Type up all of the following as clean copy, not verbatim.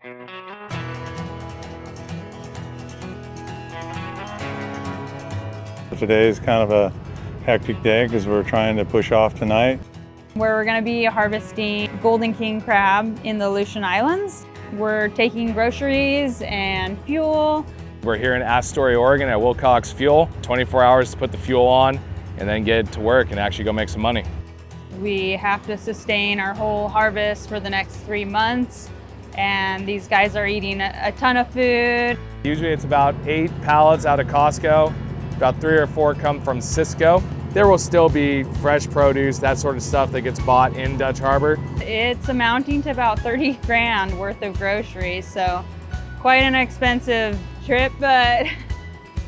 Today is kind of a hectic day because we're trying to push off tonight. Where we're going to be harvesting golden king crab in the Aleutian Islands. We're taking groceries and fuel. We're here in Astoria, Oregon at Wilcox Fuel. 24 hours to put the fuel on and then get to work and actually go make some money. We have to sustain our whole harvest for the next 3 months. And these guys are eating a ton of food. Usually it's about 8 pallets out of Costco. About 3 or 4 come from Cisco. There will still be fresh produce, that sort of stuff that gets bought in Dutch Harbor. It's amounting to about 30 grand worth of groceries, so quite an expensive trip, but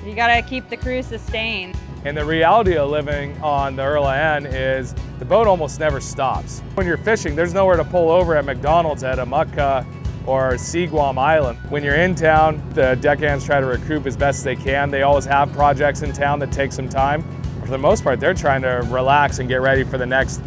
you gotta keep the crew sustained. And the reality of living on the Erlen is the boat almost never stops. When you're fishing, there's nowhere to pull over at McDonald's at Amukka or Seaguam Island. When you're in town, the deckhands try to recoup as best they can. They always have projects in town that take some time. For the most part, they're trying to relax and get ready for the next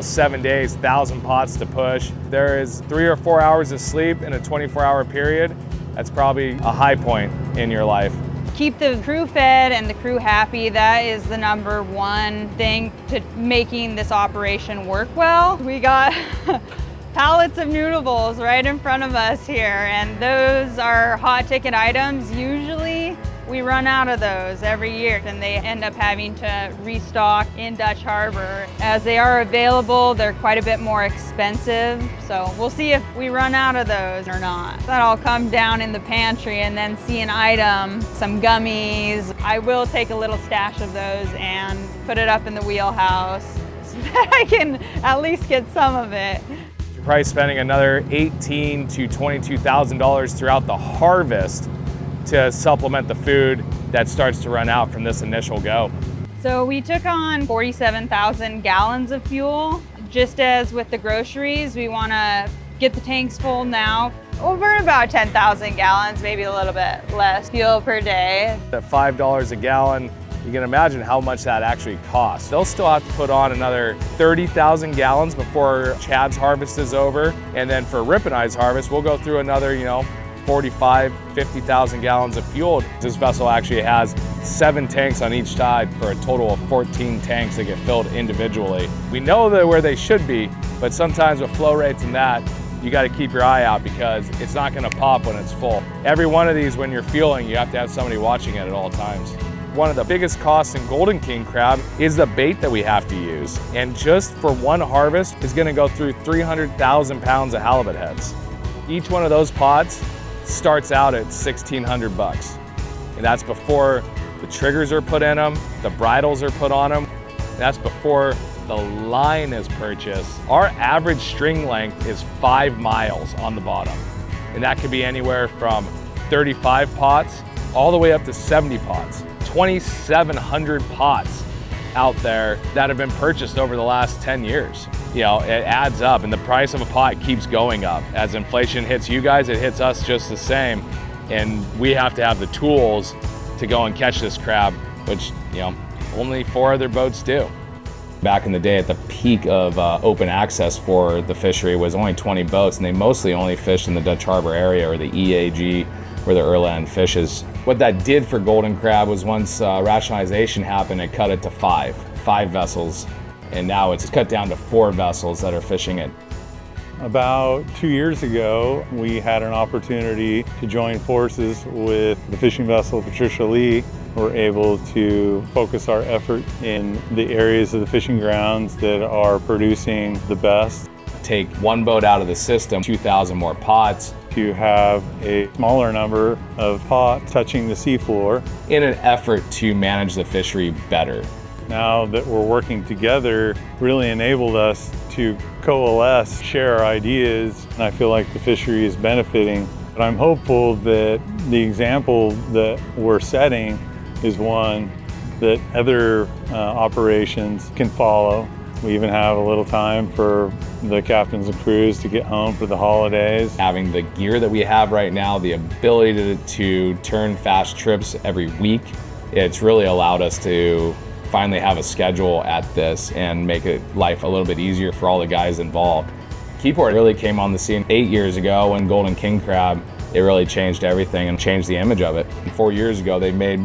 7 days, 1,000 pots to push. There is 3 or 4 hours of sleep in a 24-hour period. That's probably a high point in your life. Keep the crew fed and the crew happy. That is the number one thing to making this operation work well. We got pallets of noodle bowls right in front of us here, and those are hot ticket items. Usually we run out of those every year and they end up having to restock in Dutch Harbor. As they are available, they're quite a bit more expensive. So we'll see if we run out of those or not. That'll come down in the pantry and then see an item, some gummies. I will take a little stash of those and put it up in the wheelhouse so that I can at least get some of it. You're probably spending another $18,000 to $22,000 throughout the harvest to supplement the food that starts to run out from this initial go. So we took on 47,000 gallons of fuel. Just as with the groceries, we want to get the tanks full now. We'll burn about 10,000 gallons, maybe a little bit less fuel per day. At $5 a gallon, you can imagine how much that actually costs. They'll still have to put on another 30,000 gallons before Chad's harvest is over. And then for Rip and I's harvest, we'll go through another, 45, 50,000 gallons of fuel. This vessel actually has 7 tanks on each side for a total of 14 tanks that get filled individually. We know they're where they should be, but sometimes with flow rates and that, you got to keep your eye out because it's not going to pop when it's full. Every one of these, when you're fueling, you have to have somebody watching it at all times. One of the biggest costs in golden king crab is the bait that we have to use. And just for one harvest is going to go through 300,000 pounds of halibut heads. Each one of those pods starts out at $1,600. And that's before the triggers are put in them, the bridles are put on them. And that's before the line is purchased. Our average string length is 5 miles on the bottom. And that could be anywhere from 35 pots all the way up to 70 pots. 2,700 pots out there that have been purchased over the last 10 years. It adds up, and the price of a pot keeps going up. As inflation hits you guys, it hits us just the same. And we have to have the tools to go and catch this crab, which, only 4 other boats do. Back in the day, at the peak of open access for the fishery was only 20 boats, and they mostly only fished in the Dutch Harbor area or the EAG, where the Erlen fishes. What that did for golden crab was once rationalization happened, it cut it to 5 vessels. And now it's cut down to 4 vessels that are fishing it. About 2 years ago, we had an opportunity to join forces with the fishing vessel Patricia Lee. We're able to focus our effort in the areas of the fishing grounds that are producing the best. Take one boat out of the system, 2,000 more pots. To have a smaller number of pots touching the seafloor. In an effort to manage the fishery better. Now that we're working together, really enabled us to coalesce, share our ideas, and I feel like the fishery is benefiting. But I'm hopeful that the example that we're setting is one that other operations can follow. We even have a little time for the captains and crews to get home for the holidays. Having the gear that we have right now, the ability to turn fast trips every week, it's really allowed us to finally have a schedule at this and make life a little bit easier for all the guys involved. Keyport really came on the scene 8 years ago when golden king crab, it really changed everything and changed the image of it. And 4 years ago, they made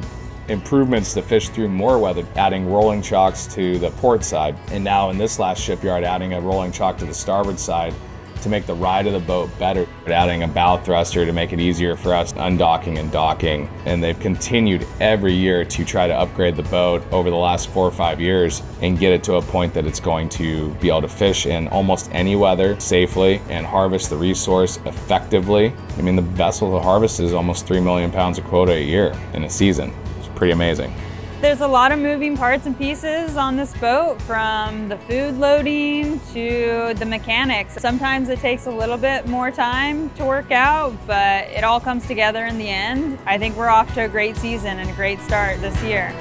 improvements to fish through more weather, adding rolling chocks to the port side. And now in this last shipyard, adding a rolling chock to the starboard side to make the ride of the boat better, adding a bow thruster to make it easier for us undocking and docking. And they've continued every year to try to upgrade the boat over the last 4 or 5 years and get it to a point that it's going to be able to fish in almost any weather safely and harvest the resource effectively. I mean, the vessel that harvests almost 3 million pounds of quota a year in a season. It's pretty amazing. There's a lot of moving parts and pieces on this boat, from the food loading to the mechanics. Sometimes it takes a little bit more time to work out, but it all comes together in the end. I think we're off to a great season and a great start this year.